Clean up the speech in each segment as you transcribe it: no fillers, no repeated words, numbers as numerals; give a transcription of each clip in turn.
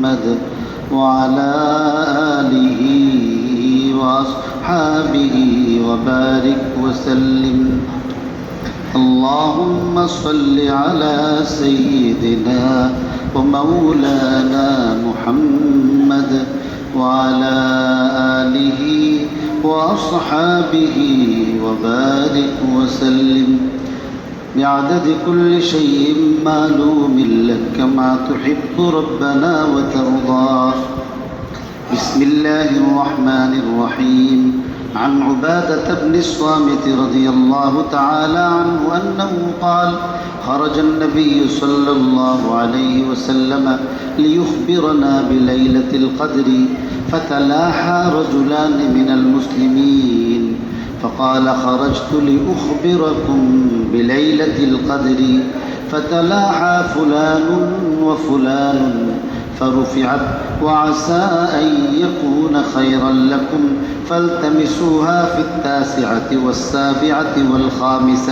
محمد وعلى آله وأصحابه وبارك وسلم اللهم صل على سيدنا ومولانا محمد وعلى آله وأصحابه وبارك وسلم بعدد كل شيء معلوم لك كما تحب ربنا وترضى. بسم الله الرحمن الرحيم. عن عبادة بن الصامت رضي الله تعالى عنه أنه قال: خرج النبي صلى الله عليه وسلم ليخبرنا بليلة القدر، فتلاحى رجلان من المسلمين فقال: خرجت لأخبركم بليلة القدر، فتلاحى فلان وفلان فرفعت وعسى أن يكون خيرا لكم فالتمسوها في 9 و7 و5।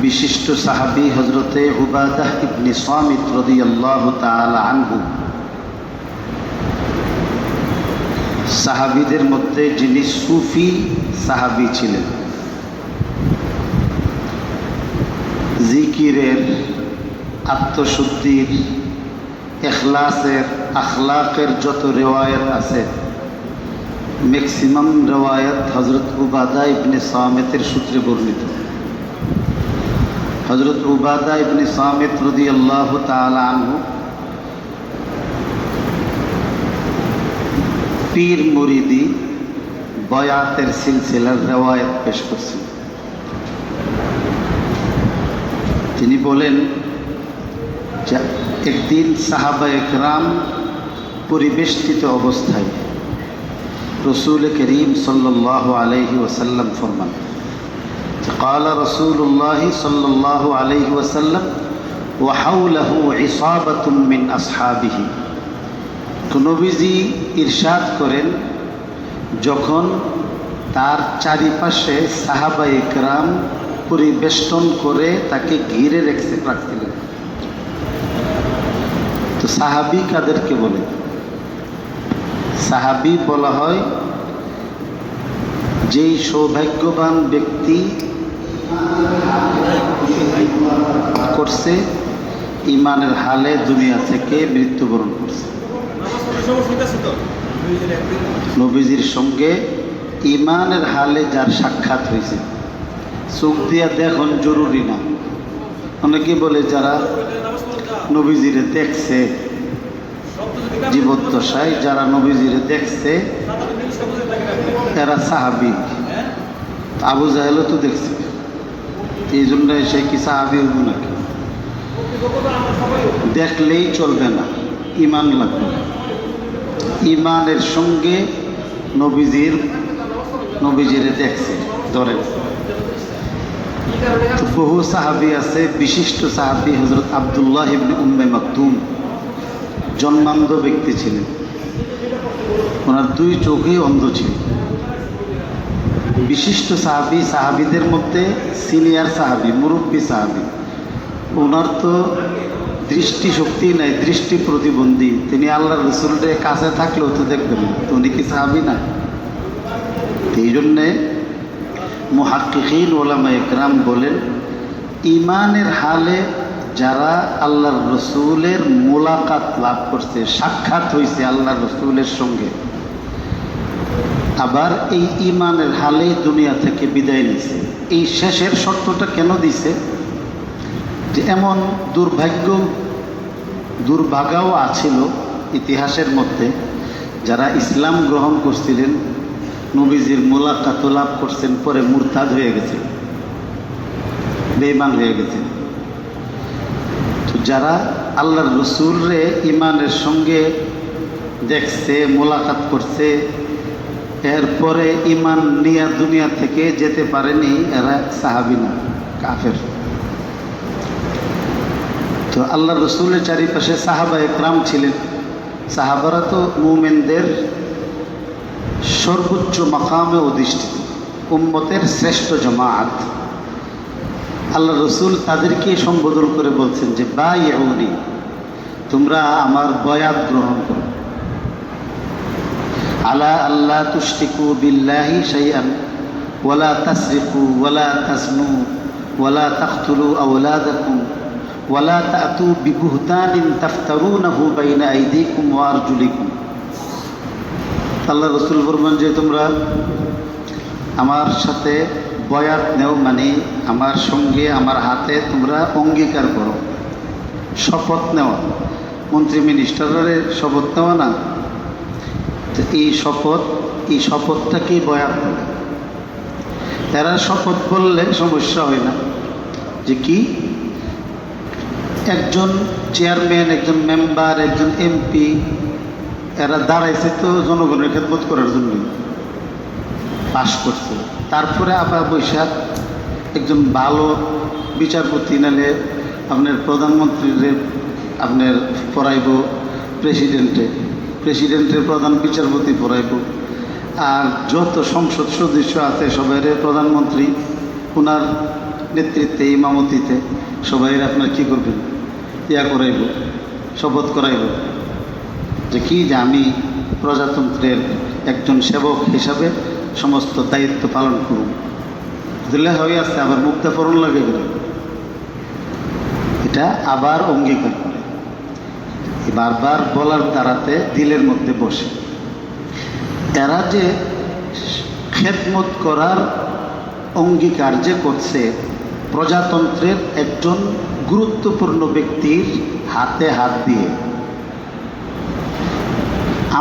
বিশিষ্ট সাহাবী হযরতে উবাদাহ ইবনে সামিত রাদিয়াল্লাহু তাআলা আনহু, সাহাবীদের মধ্যে যিনি সুফি সাহাবী ছিলেন, জিকিরের, আত্মশুদ্ধির, ইখলাসের, আখলাকের যত রেওয়ায়াত আছে ম্যাক্সিমাম রেওয়ায়াত হযরত উবাদা ইবনে সামিতের সূত্রে বর্ণিত। হযরত উবাদা ইবনে সামিত রাদিয়াল্লাহু তাআলা আনহু পীর মুরিদি বয়াতের সিলসিলার রেওয়ায়াত পেশ করছেন। তিনি বলেন যে একদিন সাহাবায়ে কেরাম পরিবেষ্টিত অবস্থায় রসূল করিম সাল্লাল্লাহু আলাইহি ওয়াসাল্লাম ফরমান: قال رسول الله صلى الله عليه وسلم وحوله عصابة من أصحابه। তো নবীজি ইরশাদ করেন, যখন তার চারিপাশে সাহাবায়ে কেরাম পরিবেষ্টন করে তাকে ঘিরে রাখছিলেন। তো সাহাবী কাদেরকে বলে? সাহাবী বলা হয় যেই সৌভাগ্যবান ব্যক্তি করছে, ইমানের হালে দুনিয়া থেকে মৃত্যুবরণ করছে। নবীজির সঙ্গে ইমানের হালে যার সাক্ষাৎ হয়েছে, চোখ দিয়া দেখুন জরুরি না। অনেকে বলে যারা নবীজিরে দেখছে জীবদ্দশায়, যারা নবীজিরে দেখছে এরা সাহাবী। আবু জাহেলও তো দেখছে, এই জন্য সে কি সাহাবী হইব নাকি? দেখলেই চলবে না, ইমান লাগবে। ইমানের সঙ্গে নবীজিরে দেখছে ধরেন। বহু সাহাবী আছে, বিশিষ্ট সাহাবী হযরত আব্দুল্লাহ ইবনে উম্মে মাকতুম জন্মান্ধ ব্যক্তি ছিলেন। ওনার 2 চোখই অন্ধ ছিল। বিশিষ্ট সাহাবী, সাহাবীদের মধ্যে সিনিয়র সাহাবী, মুরব্বী সাহাবী। ওনার তো দৃষ্টিশক্তি নাই, দৃষ্টি প্রতিবন্ধী। তিনি আল্লাহর রাসূলের কাছে থাকলেও তো দেখবেন না, তো উনি কি সাহাবী না? এই জন্যে মুহাক্কিকিন উলামায়ে কেরাম বলেন, ইমানের হালে যারা আল্লাহর রসুলের মোলাকাত লাভ করছে, সাক্ষাৎ হয়েছে আল্লাহর রসুলের সঙ্গে, আবার এই ইমানের হালেই দুনিয়া থেকে বিদায় নিছে, এই শেষের শর্তটা কেন দিছে? যে এমন দুর্ভাগ্যও আছিল ইতিহাসের মধ্যে, যারা ইসলাম গ্রহণ করছিলেন, নবীজির মোলাকাত লাভ করছেন, পরে মুরতাদ হয়ে গেছে, বেঈমান হয়ে গেছে। তো যারা আল্লাহর রসুলরে ইমানের সঙ্গে দেখছে, মোলাকাত করছে, এরপরে ইমান নিয়ে দুনিয়া থেকে যেতে পারেনি, এরা সাহাবী না, কাফের। তো আল্লাহর রসুলের চারিপাশে সাহাবায়ে কেরাম ছিলেন। সাহাবারা তো মুমিনদের সর্বোচ্চ মাকামে অধিষ্ঠিত, উম্মতের শ্রেষ্ঠ জামাত। আল্লাহ রসুল তাদেরকে সম্বোধন করে বলছেন যে বাইউনি, তোমরা আমার বয়াত গ্রহণ করো। আলা আল্লাহ তুশরিকু বিল্লাহি শাইআন ওয়ালা তাসরিকু ওয়ালা তাজনু ওয়ালা তাকতুলু আওলাদাকুম ওয়ালা তাতু বিবুহতানিন তাফতারুনাহু বাইনা আইদিকুম ওয়া আরজুলিকুম। আল্লাহ রসুল ফরমান যে তোমরা আমার সাথে বয়াত নেও, মানে আমার সঙ্গে আমার হাতে তোমরা অঙ্গীকার করো, শপথ নেওয়া। মন্ত্রী মিনিস্টারের শপথ নেওয়া না, তো এই শপথটাকেই বয়াত বলে। এরা শপথ বললে সমস্যা হয় না, যে কি একজন চেয়ারম্যান, একজন মেম্বার, একজন এমপি এরা দাঁড়াইছে তো জনগণের খেদমত করার জন্য, পাশ করছে। তারপরে আবার বৈশাখ একজন ভালো বিচারপতি নালে আপনার প্রধানমন্ত্রীর আপনার পড়াইব, প্রেসিডেন্টের প্রধান বিচারপতি পড়াইব, আর যত সংসদ সদস্য আছে সবাই প্রধানমন্ত্রী ওনার নেতৃত্বে ইমামতিতে সবাই আপনার কী করবেন, করাইব, শপথ করাইব যে কি, যে আমি প্রজাতন্ত্রের একজন সেবক হিসাবে সমস্ত দায়িত্ব পালন করুন। দিলে হয়ে আসছে আবার মুক্তা ফরণ লাগে গেল, এটা আবার অঙ্গীকার করে। বারবার বলার দ্বারাতে দিলের মধ্যে বসে। এরা যে খেদমত করার অঙ্গীকার যে করছে প্রজাতন্ত্রের একজন গুরুত্বপূর্ণ ব্যক্তির হাতে হাত দিয়ে,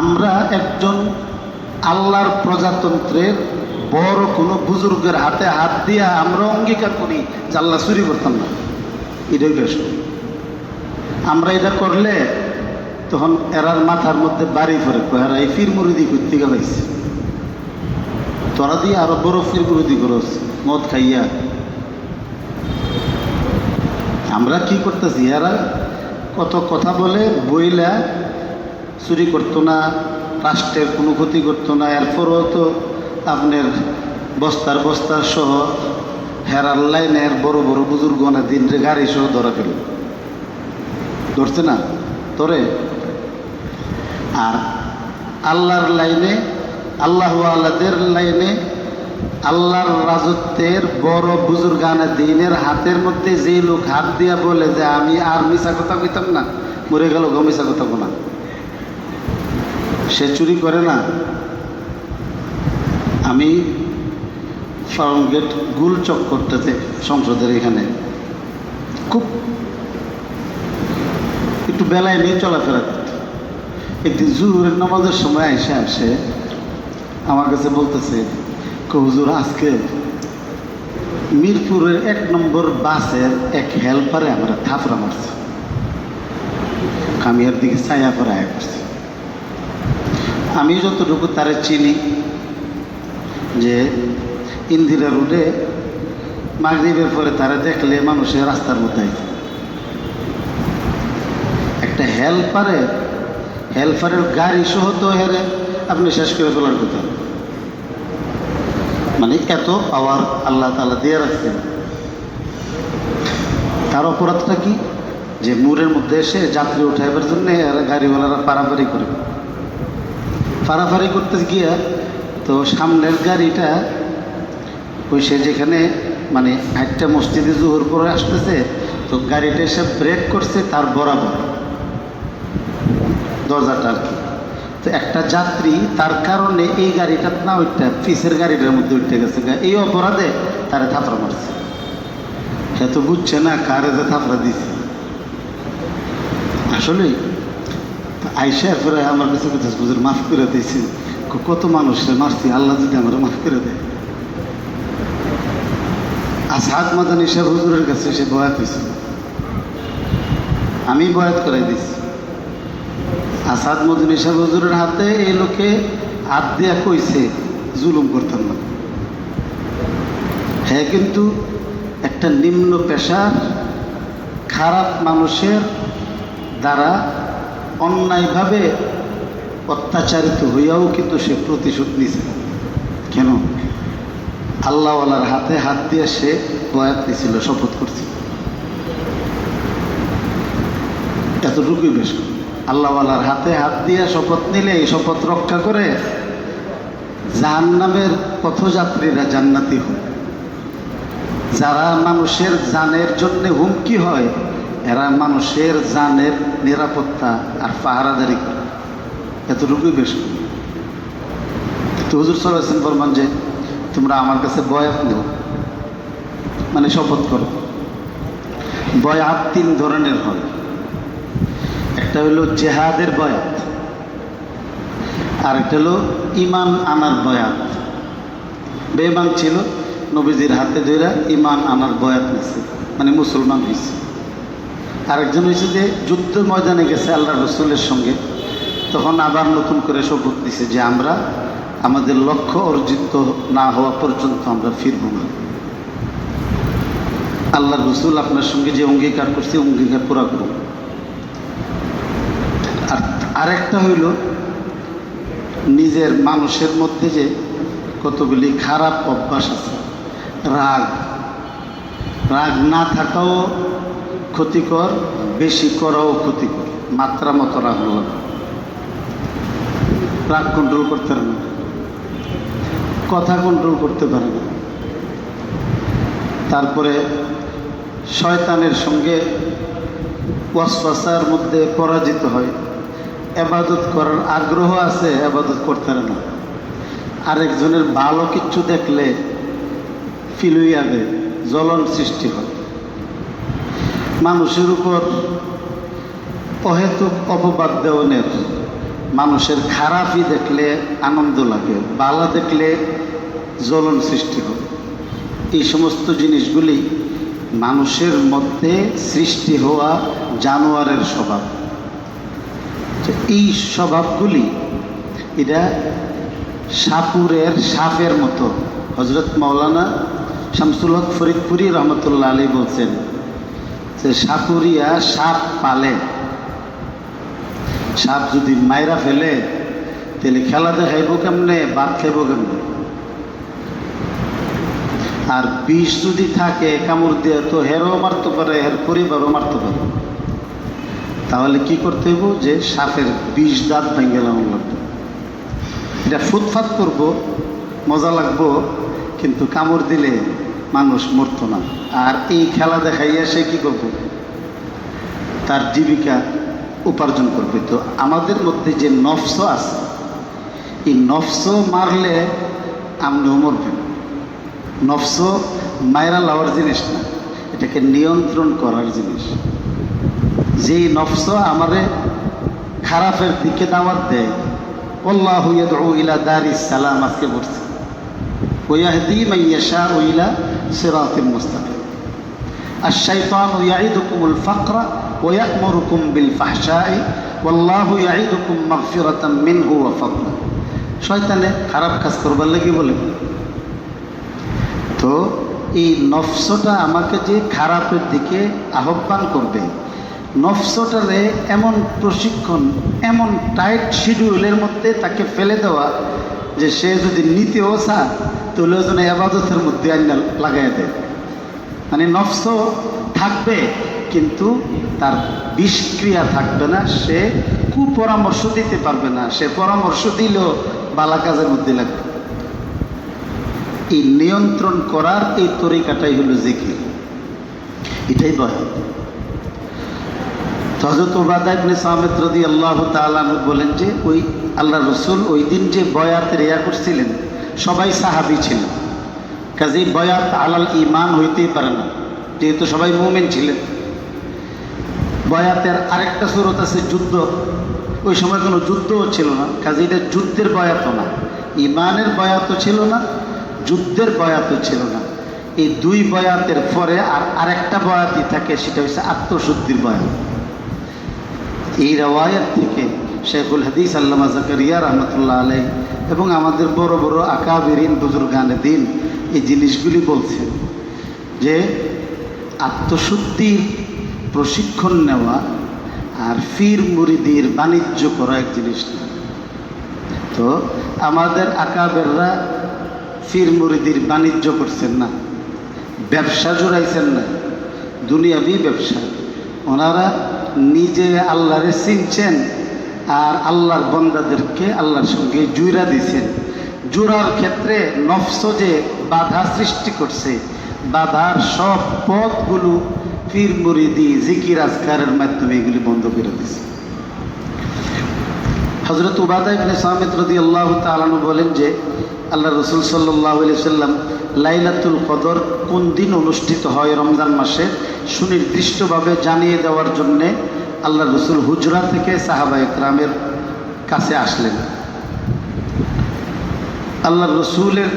আমরা একজন আল্লাহর প্রজাতন্ত্রের বড় কোনো বুজুর্গের হাতে হাত দিয়া আমরা অঙ্গীকার করি যে আল্লাহ চুরি করতাম না, এটাই বেশ। আমরা এটা করলে তখন এরার মাথার মধ্যে বাড়ি ফেরে, এরা এই ফির মুরিদি করতে গেছে, তোরা দিয়ে আরো বড় ফির মুরিদি করস মদ খাইয়া। আমরা কি করতেছি, এরা কত কথা বলে বইলা চুরি করতো না, রাষ্ট্রের কোনো ক্ষতি করতো না, এরপরও তো আপনার বস্তার সহ হেরার লাইনের বড় বড় বুজুর্গ না দিন রে গাড়ি সহ ধরা ফেল, ধরছে না তোরে। আর আল্লাহর লাইনে, আল্লাহ আল্লাহদের লাইনে, আল্লাহর রাজত্বের বড় বুজুর্গানা দিনের হাতের মধ্যে যে লোক হাত দিয়া বলে যে আমি আর মিশা কথা কইতাম না, মরে গেল গো মিশা কথা বলা, সে চুরি করে না। আমি ফার্ম গেট গুল চক্করটাতে সংসদের এখানে খুব একটু বেলায় নিয়ে চলাফেরা করত। একদিন জুহুরের নামাজের সময় আসে আমার কাছে বলতেছে, হুজুর আজকে মিরপুরের 1 নম্বর বাসের এক হেল্পারে আমরা থাপড়া মারছি। আমি এর দিকে ছায়া করে আয়া করছি। আমি যতটুকু তারে চিনি যে ইন্দিরা রোডে মাগরিবের পরে তারা দেখলে মানুষের রাস্তার মধ্যে একটা হেল্পারের গাড়ি সহ তো হেরে আপনি শেষ করে ফেলার কথা। মানে এত পাওয়ার আল্লাহ তাআলা দিয়ে রাখছেন। তার অপরাধটা কি, যে মোড়ের মধ্যে এসে যাত্রী উঠাইবার জন্য গাড়িওয়ালারা পারাপারি করে, পারাপারি করতে গিয়া তো সামনের গাড়িটা ওই সে যেখানে মানে একটা মসজিদে জোহর করে আসতেছে, তো গাড়িটা এসে ব্রেক করছে তার বরাবর দরজাটা আর কি। তো একটা যাত্রী তার কারণে এই গাড়িটা না ওইটা পিসের গাড়িটার মধ্যে উঠে গেছে, এই অপরাধে তারা থাপড়া মারছে। সে তো বুঝছে না কারে যে থাপড়া দিছে। আসলে আইসা ফেরে আমার কাছে কথা বুঝে মাফ করে দিয়েছি, কত মানুষের মারছি, আল্লাহ যদি আমার মাফ করে দেয়। আসাদ মাদানী সাহেব হুজুরের কাছে সে বয়াত হয়েছিল, আমি বয়াত করাই দিছি। আসাদ মদিনী সাহেব হুজুরের হাতে এই লোকে হাত দিয়া কইছে জুলুম করতাম না। হ্যাঁ, কিন্তু একটা নিম্ন পেশার খারাপ মানুষের দ্বারা অন্যায়ভাবে অত্যাচারিত হইয়াও কিন্তু সে প্রতিশোধ নিছে। কেন? আল্লাহওয়ালার হাতে হাত দিয়ে সে বয়াত নিয়েছিল, শপথ করছিল। এতটুকুই বেশ। আল্লাহওয়ালার হাতে হাত দিয়ে শপথ নিলে এই শপথ রক্ষা করে জাহান্নামের পথযাত্রীরা জান্নাতি হয়। যারা মানুষের জানের জন্য হুমকি হয়, এরা মানুষের জানের নিরাপত্তা আর পাহারাদারি করে। এতটুকুই বেশ। তো হুজুর সাল্লাল্লাহু আলাইহি ওয়াসাল্লাম ফরমান যে তোমরা আমার কাছে বয়াত নেও, মানে শপথ করো। বয়াত তিন ধরনের হয়। একটা হলো জেহাদের বয়াত, আর একটা হলো ইমান আনার বয়াত। বেঈমান ছিল, নবীজির হাতে ধরে ইমান আনার বয়াত নিচ্ছে, মানে মুসলমান হয়েছে। আরেকজন হয়েছে যে যুদ্ধ ময়দানে গেছে আল্লাহ রসুলের সঙ্গে, তখন আবার নতুন করে শপথ দিছে যে আমরা আমাদের লক্ষ্য অর্জিত না হওয়া পর্যন্ত আমরা ফিরব না। আল্লাহ রসুল আপনার সঙ্গে যে অঙ্গীকার করছে অঙ্গীকার পুরা করুন। আর আরেকটা হইল নিজের মানুষের মধ্যে যে কতগুলি খারাপ অভ্যাস আছে, রাগ না থাকাও ক্ষতিকর, বেশি করাও ক্ষতিকর। মাত্রা মতো রাগ হল, রাগ কন্ট্রোল করতে পারে না, কথা কন্ট্রোল করতে পারে না। তারপরে শয়তানের সঙ্গে ওয়াসওয়াসার মধ্যে পরাজিত হয়। ইবাদত করার আগ্রহ আছে, ইবাদত করতে পারে না। আরেকজনের ভালো কিছু দেখলে ফিল হয়ে যাবে, জ্বলন সৃষ্টি হয়। মানুষের উপর অহেতুক অপবাদ দেওয়ানের, মানুষের খারাপই দেখলে আনন্দ লাগে, ভালো দেখলে জ্বলন সৃষ্টি হয়। এই সমস্ত জিনিসগুলি মানুষের মধ্যে সৃষ্টি হওয়া জানোয়ারের স্বভাব। এই স্বভাবগুলি এটা সাপের মতো। হযরত মাওলানা শামসুল হক ফরিদপুরি রহমতুল্লাহ আলাইহি বলছেন যে সাপুরিয়া সাপ পালে, সাপ যদি মাইরা ফেলে তাহলে খেলা দেখাইব কেমনে, ভাত খাইব কেমনে? আর বিষ যদি থাকে কামড় দিয়ে তো হেরও মারতে পারে, হের পরিবারও মারতে পারে। তাহলে কি করতে হইব যে সাপের বিষ দাঁত ভেঙে লাগবে। এটা ফুটফাত করবো, মজা লাগবো, কিন্তু কামড় দিলে মানুষ মরতো না। আর এই খেলা দেখাইয়া সে কি করব, তার জীবিকা উপার্জন করবে। তো আমাদের মধ্যে যে নফস আছে, এই নফস মারলে আপনিও মরবেন। নফস মায়েরা লাওয়ার জিনিস না, এটাকে নিয়ন্ত্রণ করার জিনিস। যেই নফস আমারে খারাপের দিকে দাওয়াত দেয়, আল্লাহু ইয়াদউ ইলা দারিস সালাম আজকে বলছে, ওয়াহদি মান ইয়াশাউ ইলা সিরাতিল মুস্তাকিম। আশ-শাইতানু ইয়াইদুকুমুল ফাকরা ওয়া ইয়া'মুরুকুম বিল ফাহশাই ওয়াল্লাহু ইয়াইদুকুম মাগফিরাতাম মিনহু ওয়া ফাদলা। শয়তানে খারাপ কাজ করবার লাগি বলে। তো এই নফসটা আমাকে যে খারাপের দিকে আহ্বান করবে, নফসটারে এমন প্রশিক্ষণ, এমন টাইট শিডিউলের মধ্যে তাকে ফেলে দেওয়া যে সে যদি নিতেও চায় তাহলে যেন ইবাদতের মধ্যে আইনা লাগাই দেয়। মানে নফস থাকবে কিন্তু তার বিষক্রিয়া থাকবে না, সে কুপরামর্শ দিতে পারবে না, সে পরামর্শ দিলেও বালা কাজের মধ্যে লাগবে। এই নিয়ন্ত্রণ করার এই তরিকাটাই হলো জিকির, এটাই বয়াত। হযরত উবাদা ইবনে সামিত রাদিয়াল্লাহু তাআলা আনহু বলেন যে ওই আল্লাহ রসুল ওই দিন যে বয়াতের ইয়া করছিলেন সবাই সাহাবী ছিল, কাজেই বয়াত আলাল ঈমান হইতেই পারে না, যেহেতু সবাই মুমিন ছিলেন। বয়াতের আরেকটা সূরত আছে যুদ্ধ, ওই সময় কোনো যুদ্ধও ছিল না, কাজে এটা যুদ্ধের বয়াতও না, ঈমানের বয়াতও ছিল না, যুদ্ধের বয়াতও ছিল না। এই দুই বয়াতের পরে আরেকটা বয়াতই থাকে, সেটা হচ্ছে আত্মশুদ্ধির বয়াত। এই রওয়ায়াত থেকে শেখুল হাদিস আল্লামা জাকারিয়া রহমতুল্লাহ আলাইহি এবং আমাদের বড় বড় আকাবিরিন বুজুর্গানে দিন এই জিনিসগুলি বলছেন যে আত্মশুদ্ধির প্রশিক্ষণ নেওয়া আর ফির মুরিদির বাণিজ্য করা এক জিনিস না। তো আমাদের আকাবেররা ফির মুরিদির বাণিজ্য করছেন না, ব্যবসা জোড়াইছেন না, দুনিয়াবি ব্যবসা। ওনারা নিজে আল্লাহরে চিনছেন আর আল্লাহর বন্দাদেরকে আল্লাহর সঙ্গে জুড়া দিছেন। জোড়ার ক্ষেত্রে নফস যে বাধা সৃষ্টি করছে, বাধার সব পথগুলো পীর মুরিদি জিকির আজকারের মাধ্যমে এগুলি বন্ধ করে দিছে। হযরত উবাদা ইবনে সামিত রাদিয়াল্লাহু তাআলা আনহু বলেন যে আল্লাহ রাসূল সাল্লাল্লাহু আলাইহি সাল্লাম লাইলাতুল কদর কোন দিন অনুষ্ঠিত হয় রমজান মাসে সুনির্দিষ্টভাবে জানিয়ে দেওয়ার জন্যে আল্লাহ রাসূল হুজরা থেকে সাহাবায়ে কেরামের কাছে আসলেন। আল্লাহ রসুলের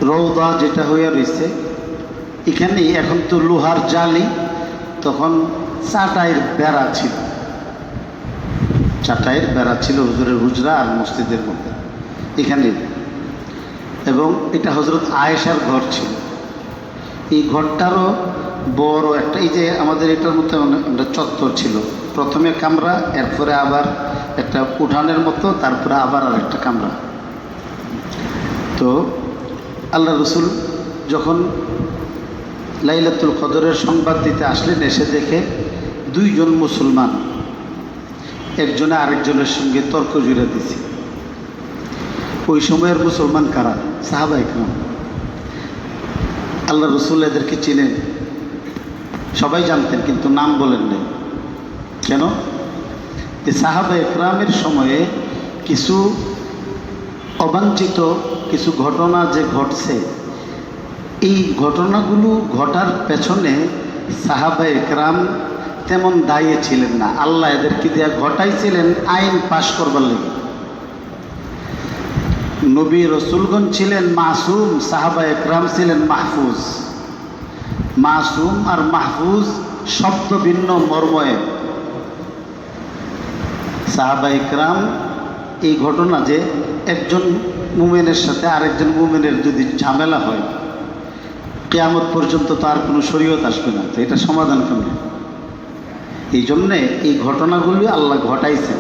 রওদা যেটা হয়ে রয়েছে এখানে, এখন তো লোহার জালি, তখন চাটাইয়ের বেড়া ছিল, চাটাইয়ের বেড়া ছিল হুজুরের হুজরা আর মসজিদের মধ্যে এখানে। এবং এটা হযরত আয়েশার ঘর ছিল। এই ঘরটারও বড় একটা, এই যে আমাদের এটার মধ্যে একটা চত্বর ছিল, প্রথমে কামরা, এরপরে আবার একটা উঠানের মতো, তারপরে আবার আর একটা কামরা। তো আল্লাহ রসুল যখন লাইলাতুল কদরের সংবাদ দিতে আসলেন, এসে দেখে দুইজন মুসলমান একজনে আরেকজনের সঙ্গে তর্ক জুড়ে দিছে। ওই সময়ের মুসলমান কারা? সাহাবায়ে কেরাম। আল্লাহ রসুল এদেরকে চিনেন, সবাই জানতেন, কিন্তু নাম বলেন নাই। কেন? যে সাহাবায়ে কেরামের সময়ে কিছু অবাঞ্ছিত কিছু ঘটনা যে ঘটছে, এই ঘটনাগুলো ঘটার পেছনে সাহাবায়ে কেরাম তেমন দায়ী ছিলেন না। আল্লাহ এদেরকে দিয়ে ঘটাইছিলেন আইন পাশ করবার লাগে। নবী রসুলগণ ছিলেন মাসুম, সাহাবায়ে কেরাম ছিলেন মাহফুজ। মাসুম আর মাহফুজ শব্দ ভিন্ন, মর্ময়ে। সাহাবায়ে কেরাম এই ঘটনা যে একজন মুমিনের সাথে আরেকজন মুমিনের যদি ঝামেলা হয়, কিয়ামত পর্যন্ত তার কোনো শরীয়ত আসবে না, তো এটা সমাধান কেমন? এই জন্যে এই ঘটনাগুলি আল্লাহ ঘটাইছেন।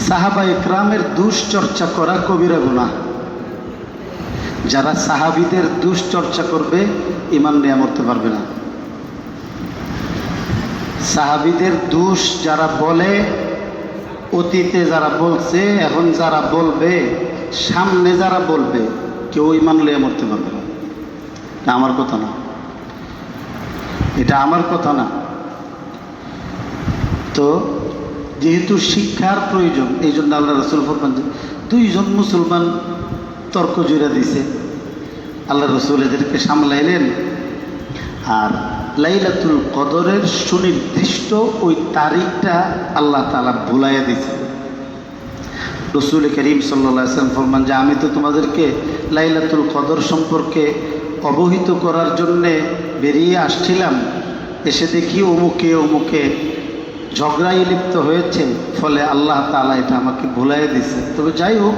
সাহাবায়ে কেরামের দুশ্চর্চা করা কবিরা গুনাহ। যারা সাহাবীদের দুশ্চর্চা করবে ঈমান নিয়ে মরতে পারবে না। সাহাবীদের দুষ যারা বলে, অতীতে যারা বলছে, এখন যারা বলবে, সামনে যারা বলবে, কেউ ঈমান নিয়ে মরতে পারবে না। এটা আমার কথা না, এটা আমার কথা না। তো যেহেতু শিক্ষার প্রয়োজন, এই জন্য আল্লাহ রাসূল ফরমান যে দুইজন মুসলমান তর্ক জুড়ে দিছে, আল্লাহ রাসূল এদেরকে সামলাইলেন। আর লাইলাতুল কদরের সুনির্দিষ্ট ওই তারিখটা আল্লাহ তাআলা ভুলাইয়া দিয়েছে। রাসূল করিম সাল্লাল্লাহু আলাইহি ওয়াসাল্লাম ফরমান যে আমি তো তোমাদেরকে লাইলাতুল কদর সম্পর্কে অবহিত করার জন্যে বেরিয়ে আসছিলাম, এসে দেখি অমুকে অমুকে ঝগড়ায় লিপ্ত হয়েছে, ফলে আল্লাহ তাআলা এটা আমাকে ভুলাইয়া দিয়েছে। তবে যাই হোক,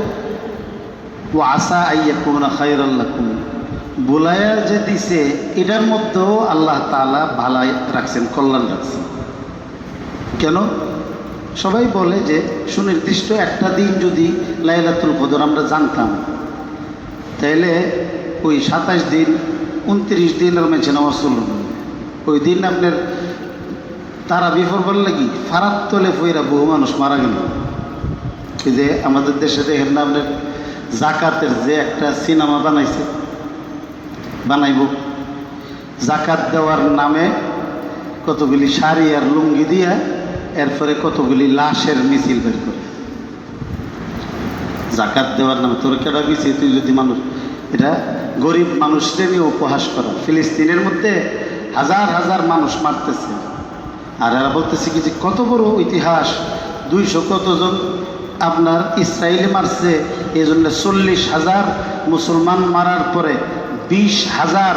ও আসা আইয়াকুনা খায়রাল লাকুম, বুলাইয়া যে দিছে এটার মধ্যেও আল্লাহ তাআলা ভালাই রাখছেন, কল্যাণ রাখছেন। কেন? সবাই বলে যে সুনির্দিষ্ট একটা দিন যদি লাইলাতুল কদর আমরা জানতাম, তাইলে ওই 27 দিন 29 দিনের মেঝে নামাজ চলল না। ওই দিন আপনার তারা বিফরবার লাগি ফারাত তলে ফইরা বহু মানুষ মারা গেল। এই যে আমাদের দেশে দেখেন না আপনার জাকাতের যে একটা সিনেমা বানাইছে, বানাইব জাকাত দেওয়ার নামে কতগুলি শাড়ি আর লুঙ্গি দিয়া এরপরে কতগুলি লাশের মিছিল বের করে। জাকাত দেওয়ার নামে তোর কেডা গেছি তুই যদি মানুষ, এটা গরিব মানুষদের নিয়ে উপহাস করা। ফিলিস্তিনের মধ্যে হাজার হাজার মানুষ মারতেছে, আর এরা বলতেছে কি যে কত বড় ইতিহাস, 200 কতজন আপনার ইসরায়েলি মারছে, এই জন্য 40,000 মুসলমান মারার পরে 20,000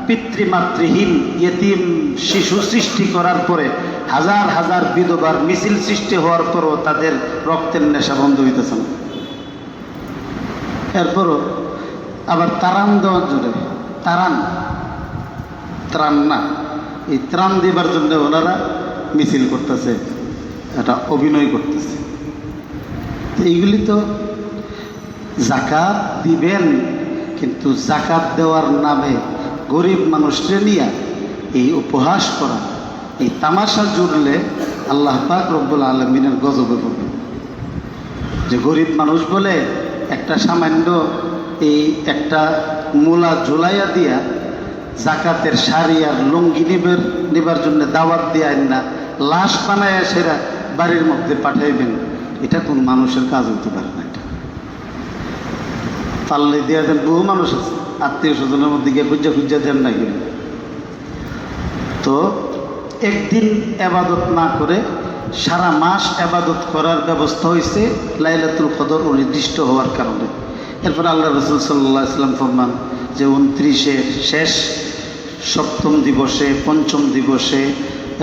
পিতৃমাতৃহীন ইয়েতিম শিশু সৃষ্টি করার পরে হাজার হাজার বিধবার মিছিল সৃষ্টি হওয়ার পরও তাদের রক্তের নেশা বন্ধ হইতেছে না। এরপরও আবার তারান দেওয়ার জন্য, ত্রাণ না, এই ত্রাণ দেবার জন্য ওনারা মিছিল করতেছে, এটা অভিনয় করতেছে। এইগুলি তো জাকাত দিবেন, কিন্তু জাকাত দেওয়ার নামে গরিব মানুষকে নিয়ে এই উপহাস করা, এই তামাশা জুড়লে আল্লাহ পাক রব্বুল আলামিনের গজবে পড়বে। যে গরিব মানুষ বলে একটা সামান্য এই একটা মূলা ঝুলাইয়া দিয়া জাকাতের শাড়ি আর লুঙ্গি নিবার জন্য দাওয়াত দিয়ে না লাশ বানায় সেরা বাড়ির মধ্যে পাঠাইবেন, এটা কোন মানুষের কাজ হইতে পারে না। এটা পাল্লে দিয়া দেন, বহু মানুষ আছে আত্মীয় স্বজনের মধ্যে গিয়ে খুঁজা দেন না গেলে। তো একদিন আবাদত না করে সারা মাস আবাদত করার ব্যবস্থা হয়েছে লাইলাতুল কদর নির্দিষ্ট হওয়ার কারণে। এরপর আল্লাহ রাসূল সাল্লাল্লাহু আলাইহি ওয়াসাল্লাম ফরমান যে 29-এর শেষ, 7ম দিবসে, 5ম দিবসে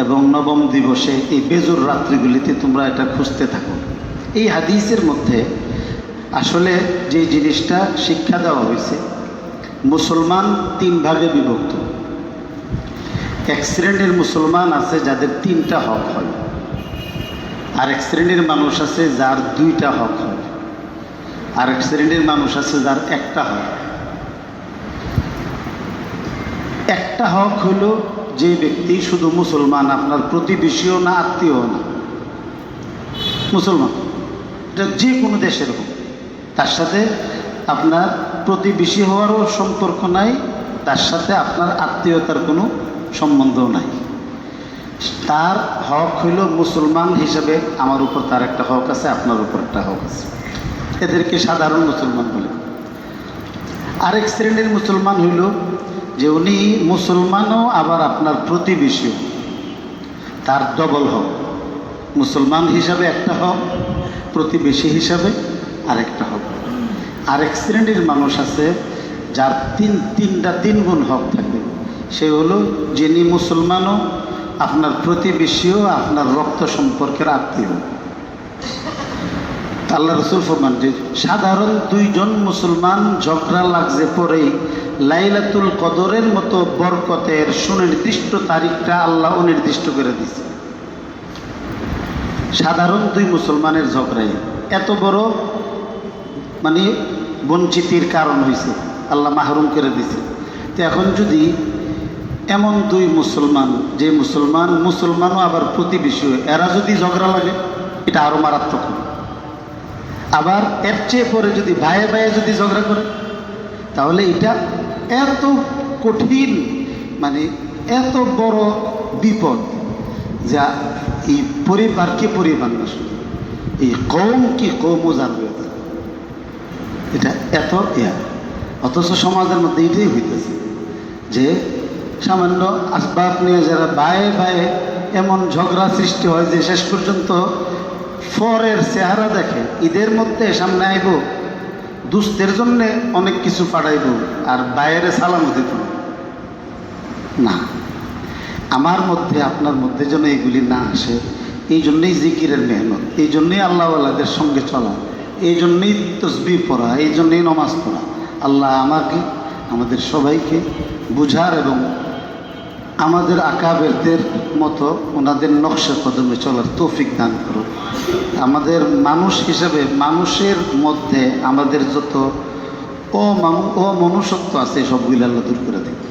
এবং 9ম দিবসে এই বেজুর রাত্রিগুলিতে তোমরা এটা খুঁজতে থাকো। এই হাদিসের মধ্যে আসলে যে জিনিসটা শিক্ষা দেওয়া হয়েছে, মুসলমান 3 ভাগে বিভক্ত। এক শ্রেণীর মুসলমান আছে যাদের 3টা হক হয়, আর এক শ্রেণীর মানুষ আছে যার 2টা হক হয়, আর এক শ্রেণীর মানুষ আছে যার 1টা হক। একটা হক হলো যে ব্যক্তি শুধু মুসলমান, আপনার প্রতিবেশীও না, আত্মীয় না, মুসলমান, এটা যে কোনো দেশের হোক, তার সাথে আপনার প্রতিবেশী হওয়ারও সম্পর্ক নাই, তার সাথে আপনার আত্মীয়তার কোনো সম্বন্ধও নাই। তার হক হইল মুসলমান হিসাবে আমার উপর তার একটা হক আছে, আপনার উপর একটা হক আছে। এদেরকে সাধারণ মুসলমান বলে। আরেক শ্রেণীর মুসলমান হইল যে উনি মুসলমানও আবার আপনার প্রতিবেশীও, তার ডবল হক, মুসলমান হিসাবে একটা হক, প্রতিবেশী হিসাবে আরেকটা হক। আরেক শ্রেণীর মানুষ আছে যার 3 গুণ হক থাকবে, সে হলো যিনি মুসলমানও, আপনার প্রতিবেশীও, আপনার রক্ত সম্পর্কের আত্মীয়। আল্লাহ রাসূল ফরমান যে সাধারণ 2 জন মুসলমান ঝগড়া লাগছে পরেই লাইলাতুল কদরের মতো বরকতের সুনির্দিষ্ট তারিখটা আল্লাহ অনির্দিষ্ট করে দিয়েছে। সাধারণ 2 মুসলমানের ঝগড়ায় এত বড় মানে বঞ্চিতির কারণ হয়েছে, আল্লাহ মাহরুম করে দিয়েছে। তো এখন যদি এমন 2 মুসলমান, যে মুসলমানও আবার প্রতিবেশী, এরা যদি ঝগড়া লাগে, এটা আরও মারাত্মক। আবার এর চেয়ে পরে যদি ভাইয়ে ভাইয়ে যদি ঝগড়া করে, তাহলে এটা এত কঠিন, মানে এত বড় বিপদ, যা এই পরিবারকে পরিবার না, শুধু এই কওমকে কওমও জানবে। এটা এত অথচ সমাজের মধ্যে এটাই হইতেছে যে সামান্য আসবাব নিয়ে যারা ভাইয়ে ভাইয়ে এমন ঝগড়া সৃষ্টি হয় যে শেষ পর্যন্ত ফরের চেহারা দেখে, ঈদের মধ্যে সামনে আইব, দুস্থের জন্যে অনেক কিছু পাঠাইব, আর বাইরে সালাম দিত না। আমার মধ্যে আপনার মধ্যে যেন এগুলি না আসে, এই জন্যেই জিকিরের মেহনত, এই জন্যেই আল্লাহওয়ালাদের সঙ্গে চলা, এই জন্যেই তসবিহ পড়া, এই জন্যেই নমাজ পড়া। আল্লাহ আমাকে, আমাদের সবাইকে বুঝার এবং আমাদের আকাবেরদের মতো ওনাদের নকশা কদমে চলার তৌফিক দান করো। আমাদের মানুষ হিসেবে মানুষের মধ্যে আমাদের যত অমনুষ্যত্ব আছে সবগুলো আল্লাহ দূর করে দেবে।